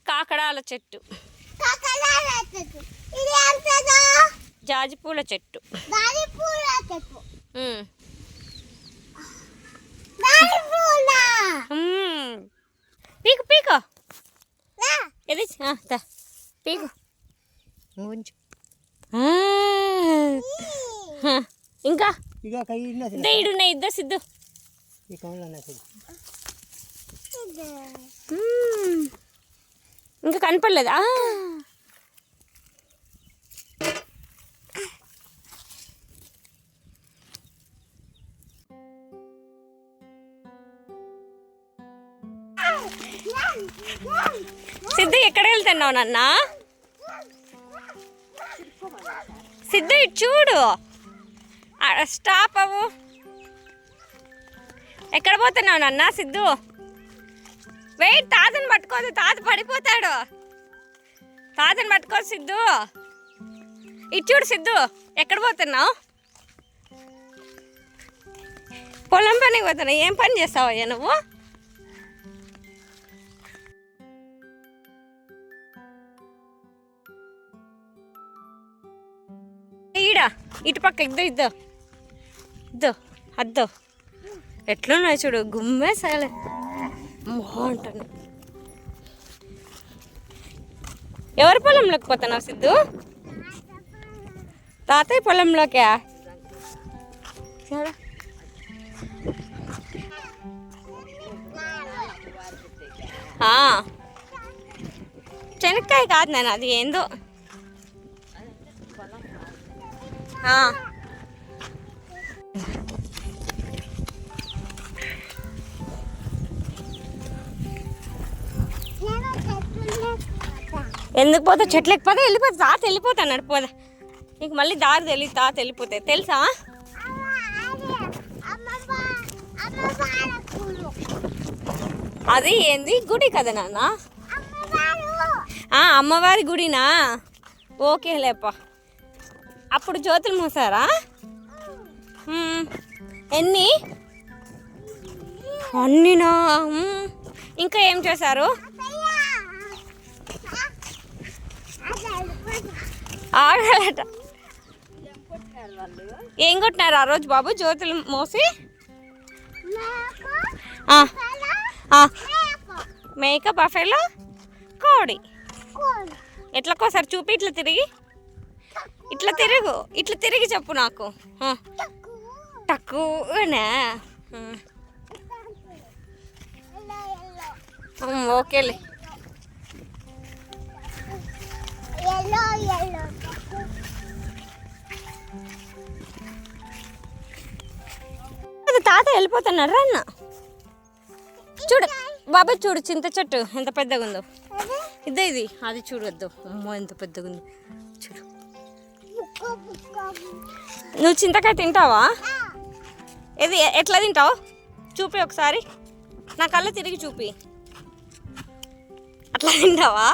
కాకడాల చెట్టు, జాజిపూల చెట్టు, పీకు పీకు ఇది పీకు ఇంకా ఇడున్నాయి ఇద్దరు సిద్ధు. ఇంకా కనపడలేదా? సిద్ధు ఎక్కడ వెళ్తున్నావు నాన్న? సిద్ధు ఇటు చూడు, స్టాప్ అవ్వు. ఎక్కడ పోతున్నావు నాన్న? సిద్ధు వెయిట్, తాతని పట్టుకోదు, తాత పడిపోతాడు. తాతని పట్టుకోదు సిద్ధు. ఇటు చూడు సిద్ధు, ఎక్కడ పోతున్నావు? పొలం పనికి పోతున్నావు. ఏం పని చేస్తావయ్యా నువ్వు? ఈడ ఇటు పక్క ఇద్దో అద్దో ఎట్లున్నాయి చూడు, గుమ్మే సైలే బాగుంటాను. ఎవరి పొలంలోకి పోతున్నావు సిద్ధు? తాతయ్య పొలంలోకే. శనక్కాయ కాదు నేను, అది ఏందో. ఎందుకు పోతా? చెట్లు ఎక్కిపోతే వెళ్ళిపోతా. తాత వెళ్ళిపోతాను నడిపోదా. నీకు మళ్ళీ దారి తెలియదు, తాత వెళ్ళిపోతాయి తెలుసా? అది ఏంది గుడి కదా నాన్న? అమ్మవారి గుడినా? ఓకే లేప. అప్పుడు జ్యోతులు మూసారా? ఎన్ని? అన్నినా? ఇంకా ఏం చేశారు? ఆడాలట. ఏం కొట్టినారు ఆ రోజు బాబు జ్యోతులు మోసి? మేక, బఫెలో, కోడి. ఎట్లా కోసారు చూపి. ఇట్లా తిరిగి, ఇట్లా తిరుగు, ఇట్లా తిరిగి చెప్పు నాకు. తక్కువనా? ఓకేలే. తాత వెళ్ళిపోతున్నాడు రా అన్న. చూడు బాబాయ్, చూడు చింత చెట్టు ఎంత పెద్దగా ఉందో. ఇది అది చూడొద్దు. అమ్మో ఎంత పెద్దగా ఉంది చూడు. నువ్వు చింతకాయ తింటావా? ఇది ఎట్లా తింటావు చూపి ఒకసారి. నా కళ్ళు తిరిగి చూపి. అట్లా తింటావా?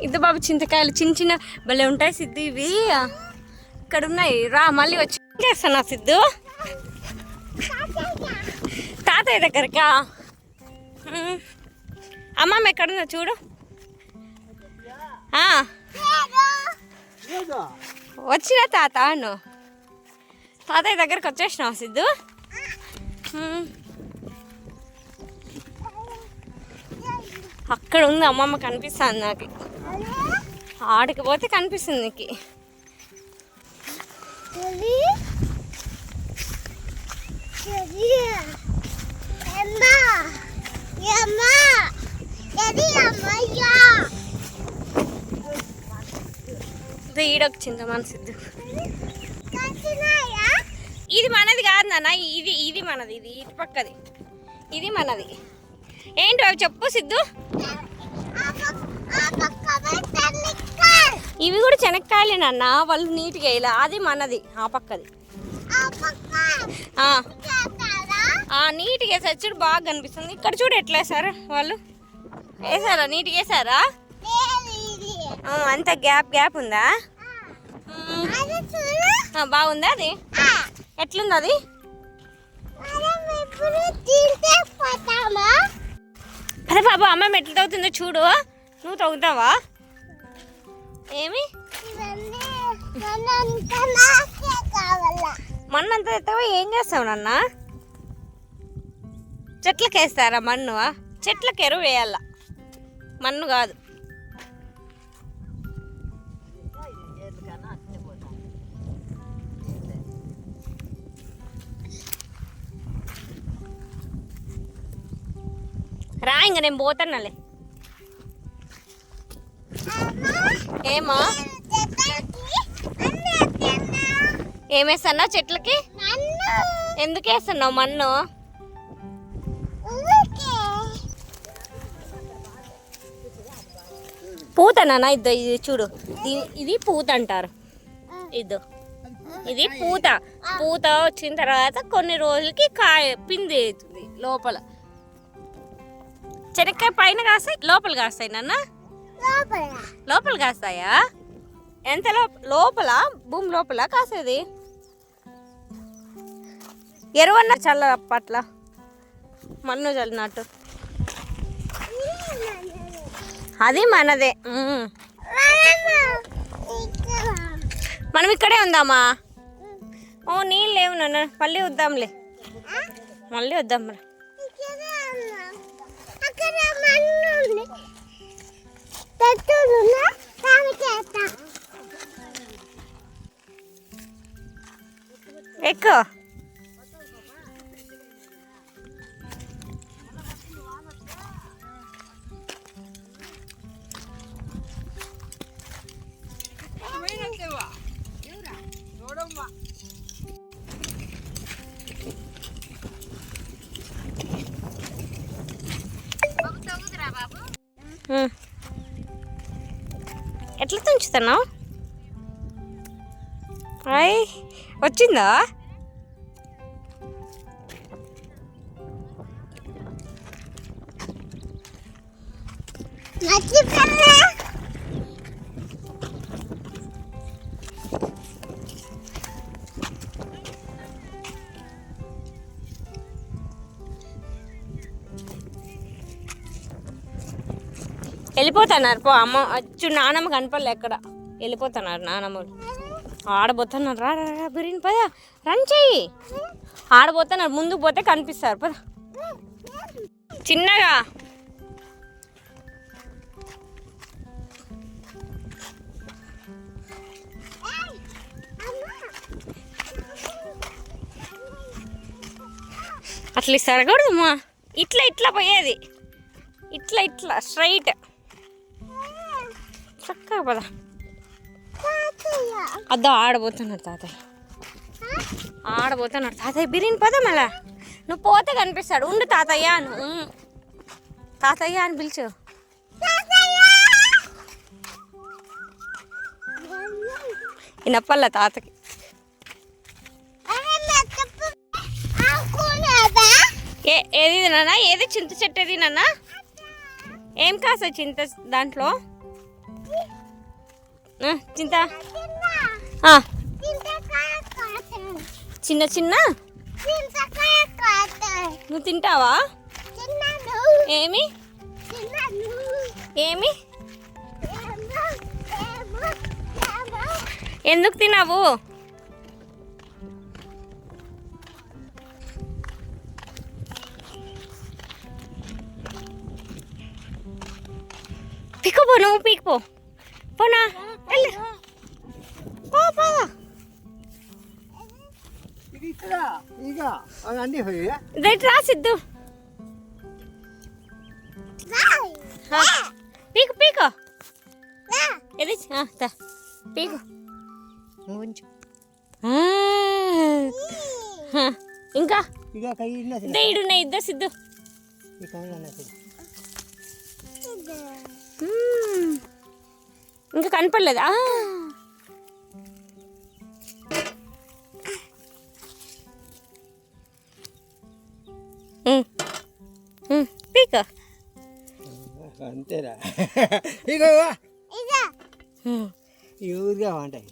ఇది బాబు చింతకాయలు చిన్న చిన్న భలే ఉంటాయి సిద్ధు. ఇవి ఇక్కడ ఉన్నాయి రా. మళ్ళీ వచ్చి చేస్తానా సిద్ధు? తాతయ్య దగ్గరకా? అమ్మమ్మ ఎక్కడుందో చూడు. వచ్చిన తాత అను. తాతయ్య దగ్గరకు వచ్చేసినావు సిద్ధు? అక్కడ ఉంది అమ్మమ్మ, కనిపిస్తుంది నాకు. ఆడికి పోతే కనిపిస్తుంది నీకు. ఈడొక చింతమాన సిద్ధు. ఇది మనది కాదు నాన్న, ఇది మనది. ఇది ఇటు పక్కది, ఇది మనది. ఏంటి అవి చెప్పు సిద్ధు. ఇవి కూడా శనక్కాయలే నాన్న, వాళ్ళు నీట్గా వేయాలి. అది మనది, ఆ పక్కది. నీట్గా వేసారు చూడు, బాగా కనిపిస్తుంది. ఇక్కడ చూడు ఎట్లా వేసారు వాళ్ళు. వేసారా? నీట్గా వేసారా? అంత గ్యాప్ ఉందా? బాగుందా? అది ఎట్లుంది అది? అరే బాబు, అమ్మ మెట్లు తవ్వుతుందో చూడు. నువ్వు తవ్వుతావా? ఏమి మన్నంతా ఎత్తావా? ఏం చేస్తావు నాన్న? చెట్లకి వేస్తారా మన్ను? చెట్లకి ఎరువు వేయాల, మన్ను కాదు. రా, ఇంక నేను పోతానులే. ఏమా ఏమేస్తున్నావు చెట్లకి? ఎందుకు వేస్తున్నావు మన్ను? పూత నాన్న, ఇది చూడు, ఇది పూత అంటారు. ఇది పూత. పూత వచ్చిన తర్వాత కొన్ని రోజులకి కాయ పిండి అవుతుంది లోపల. శనక్కాయ పైన కాస్తాయి, లోపల కాస్తాయి నాన్న. లోపల కాస్తాయా? ఎంత లోపల? భూమి లోపల కాసేది. ఎరువన్నా చల్ల అప్పట్ల మన్ను చల్లినట్టు. అది మనదే. మనం ఇక్కడే ఉందామా? నీళ్ళు లేవు నాన్న, మళ్ళీ వద్దాంలే. మళ్ళీ వద్దాం. ఎక్కువ ఎట్లా తుంచుతున్నావు? అయ్ వచ్చిందా? వెళ్ళిపోతున్నారు పో అమ్మ. నానమ్మ కనపడలే ఎక్కడ. వెళ్ళిపోతున్నారు నానమ్మలు. ఆడబోతున్నారు. రా రా బిర్యానీ పద, రన్ చెయ్యి. ఆడబోతున్నారు, ముందుకు పోతే కనిపిస్తారు. పద చిన్నగా. అట్లా సరగూడదమ్మా. ఇట్లా పోయేది. ఇట్లా స్ట్రైట్. చక్కగా పద. అద్దో ఆడబోతున్నాడు తాతయ్య. బిర్యానీ పద. మళ్ళా నువ్వు పోతే కనిపిస్తాడు. ఉండు తాతయ్య అని పిలిచు. ఇనప్పల్లా తాతకి. ఏది నాన్న? ఏది చింత చెట్టు? ఏది నాన్న? ఏం కాస్తాయి చింత దాంట్లో? చింత చిన్న నువ్వు తింటావా? ఏమి ఎందుకు తినవు? పీకపో, నువ్వు పీకపో. పోనా రా సిద్ధు. పీకు ఇది పీకు. ఇంకా ఇద్దరు సిద్ధు. ఇంకా కనపడలేదా? పీక అంతేరా. ఇక ఊరిగా ఉంటాయి,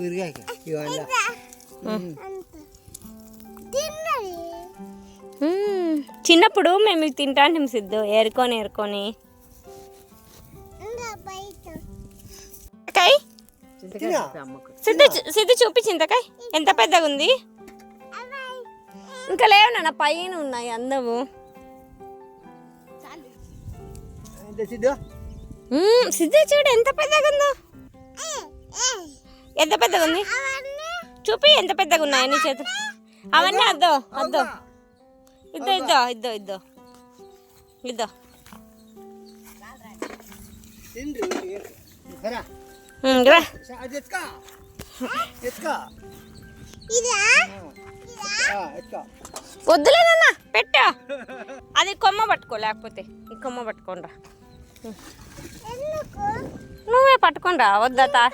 ఊరిగా ఇవ్వండి. చిన్నప్పుడు మేము ఇవి తింటాంటాం సిద్ధు, ఏరుకొని ఏరుకొని. సిద్ధు సిద్ధు చూపి చింతకాయ ఎంత పెద్దగా ఉంది. ఇంకా లేవు నాన్న, పైన ఉన్నాయి అందము. సిద్ధు చూడు ఎంత పెద్దగా ఉందో, ఎంత పెద్దగా ఉంది చూపి, ఎంత పెద్దగా ఉన్నాయి నీ చేతులు. అవన్నీ అద్దో అద్దో, ఇద్దో ఇద్దో ఇద్దో ఇద్దో ఇద్దో. వద్దులేదన్నా పెట్టా, అది కొమ్మ పట్టుకో, లేకపోతే ఈ కొమ్మ పట్టుకోనరా. నువ్వే పట్టుకోనరా, వద్దా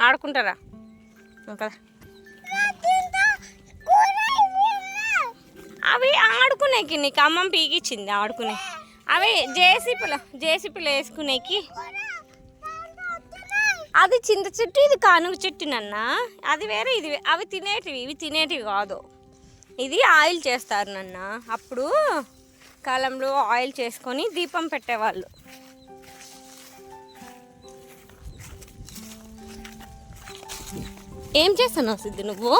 ఆడుకుంటారా కదా. అవి ఆడుకునేకి నీకు అమ్మమ్మ పీకిచ్చింది, ఆడుకునే అవి జేసీపీలో వేసుకునేకి. అది చింత చెట్టు, ఇది కానుగ చెట్టు నాన్న, అది వేరే ఇది. అవి తినేటివి, ఇవి తినేటివి కాదు. ఇది ఆయిల్ చేస్తారు నాన్న, అప్పుడు కాలంలో ఆయిల్ చేసుకొని దీపం పెట్టేవాళ్ళు. ఏం చేస్తున్నావు సిద్ధు నువ్వు?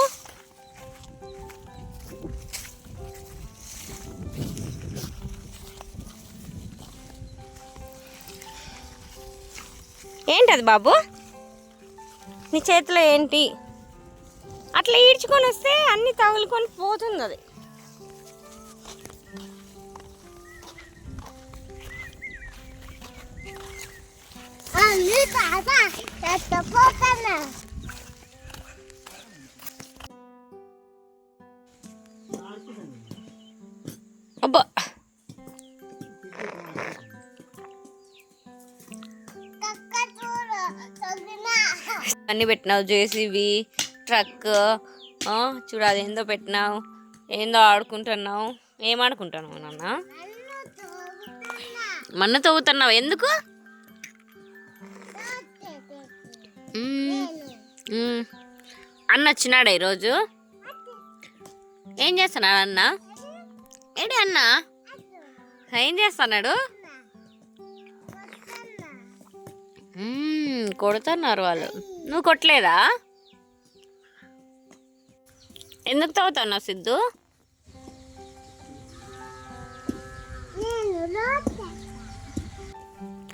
ఏంటది బాబు నీ చేతిలో ఏంటి? అట్లా ఈడ్చుకొని వస్తే అన్ని తగులుకొని పోతుంది అది. అబ్బా అన్నీ పెట్టినావు, జేసీబీ ట్రక్ చూడాలి, ఏందో పెట్టినావు, ఏందో ఆడుకుంటున్నావు. ఏం ఆడుకుంటున్నావు నాన్న? మన్ను తవ్వుతున్నావు ఎందుకు? అన్న వచ్చినాడా ఈరోజు? ఏం చేస్తున్నాడు అన్న? ఏంటి అన్న ఏం చేస్తున్నాడు? కొడుతున్నారు వాళ్ళు, నువ్వు కొట్టలేదా? ఎందుకు తవ్వుతున్నావు సిద్ధు?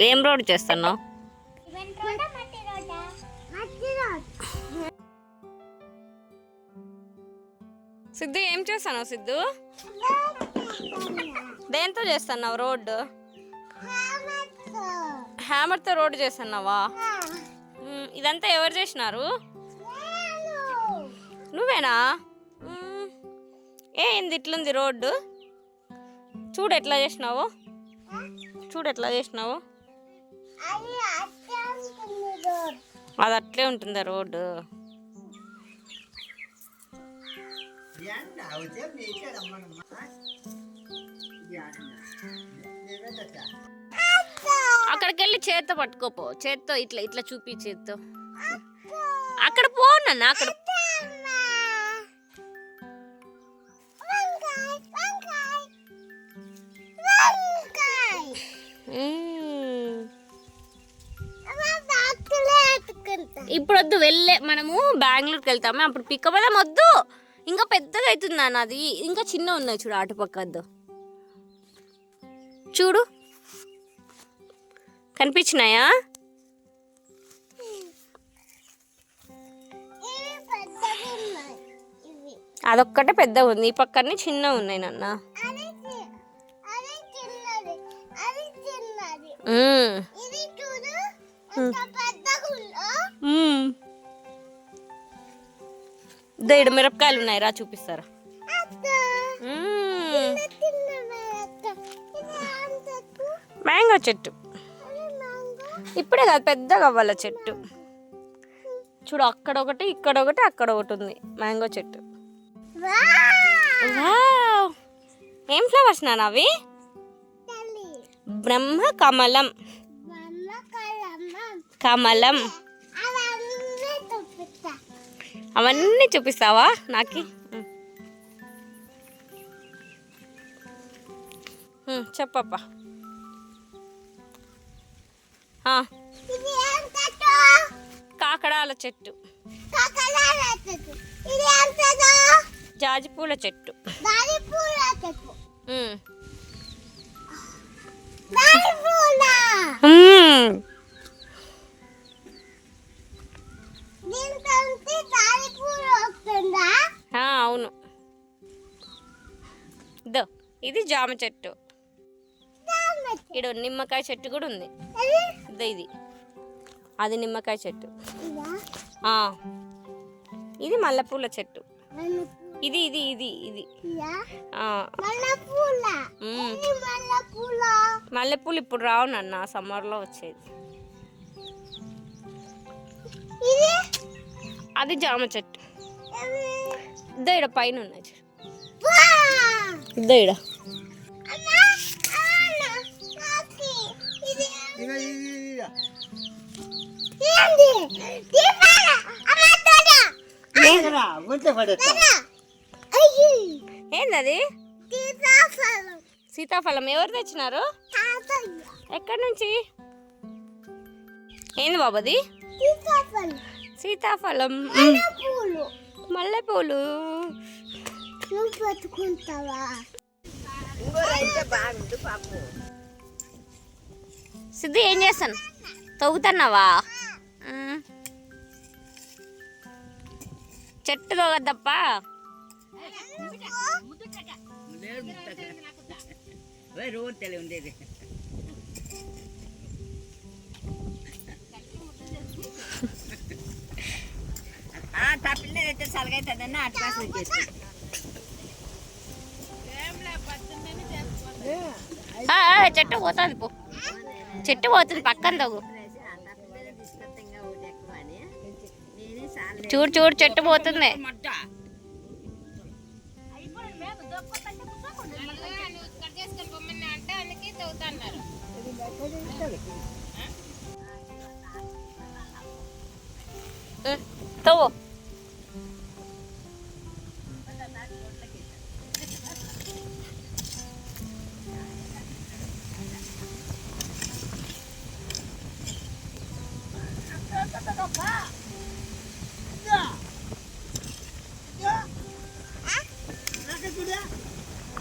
ఏం రోడ్ చేస్తున్నావు? సిద్ధు ఏం చేస్తున్నావు సిద్ధు? దేంతో చేస్తున్నావు రోడ్డు? హ్యామర్తో రోడ్డు చేస్తున్నావా? ఇదంతా ఎవరు చేసినారు? నువ్వేనా? ఏంది ఇట్లుంది రోడ్డు? చూడు ఎట్లా చేసినావు, చూడు ఎట్లా చేసినావు. అది అట్లే ఉంటుందా రోడ్డు? అక్కడికి వెళ్ళి చేత్తో పట్టుకోపో, చేత్తో ఇట్లా ఇట్లా చూపి, చేత్తో అక్కడ పోనన్నా. అక్కడ ఇప్పుడు వద్దు, వెళ్ళే మనము బెంగళూరుకి వెళ్తాము, అప్పుడు పిక్కబలం వద్దు. ఇంకా పెద్దగా అవుతుంది నాన్న, అది ఇంకా చిన్న ఉన్నాయి చూడు, అటుపక్క వద్దు. చూడు కనిపించినాయా? అదొక్కటే పెద్దగా ఉంది, ఈ పక్కనే చిన్నగా ఉన్నాయి నాన్న. దేడు మిరపకాయలు ఉన్నాయి, రా చూపిస్తారా? మ్యాంగో చెట్టు, ఇప్పుడే కాదు, పెద్దగా అవ్వాలి చెట్టు. చూడు, అక్కడ ఒకటి, ఇక్కడ ఒకటి, అక్కడ ఒకటి ఉంది మ్యాంగో చెట్టు. వావ్! ఏం ఫ్లవర్స్ నాన్న అవి? బ్రహ్మ కమలం. కమలం. అవన్నీ చూపిస్తావా నాకు? చెప్పప్ప. కాకడాల చెట్టు, జాజి పూల చెట్టు. అవును. ఇదో ఇది జామ చెట్టు. ఇక్కడ నిమ్మకాయ చెట్టు కూడా ఉంది. ఇదో ఇది, అది నిమ్మకాయ చెట్టు. ఇది మల్లెపూల చెట్టు. ఇది ఇది ఇది ఇది మల్లెపూలు ఇప్పుడు రావు నాన్న, సమ్మర్లో వచ్చేది. అది జామ చెట్టు. ఇద్దో ఇడ పైన ఉన్నాయి చూడు. ఇద్దో ఇడ. ఏందది? సీతాఫలం. ఎవరు తెచ్చినారు? ఎక్కడి నుంచి? ఏంది బాబది? సీతాఫలం. మల్లెపూలు. సిద్ధు ఏం చేస్తాను? తవ్వుతున్నావా? చెట్టు తోగద్దప్ప. చెట్టు పోతుంది పో, చెట్టు పోతుంది పక్కన తగు. చూడు చూడు, చెట్టు పోతుంది. తవ్వు.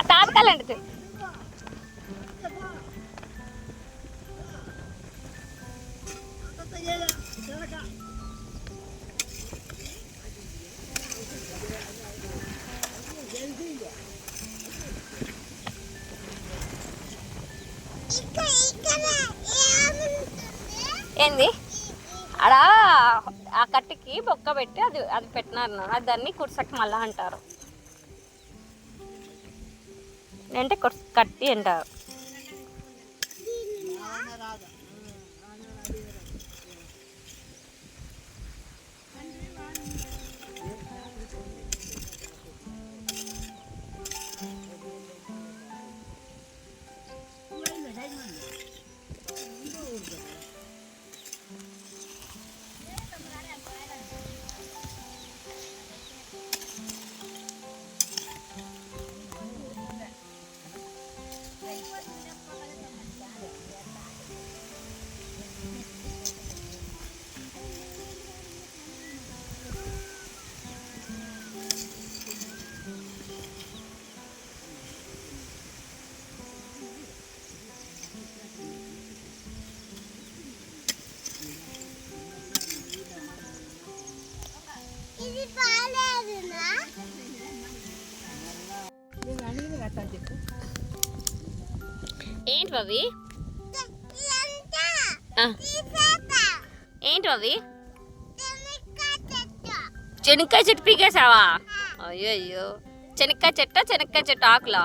తాతకాలండి. ఏంది అలా ఆ కట్టికి బొక్క పెట్టి అది అది పెట్టినారు. అది దాన్ని కుర్సకి మళ్ళా అంటారు, అంటే కట్టి అంటారు. ఏంటి అవి? ఏంటి అవి? చెనక్కాయ చెట్టు పీకేసావా? అయ్యో అయ్యో, చెనక్కాయ చెట్టు ఆకులా?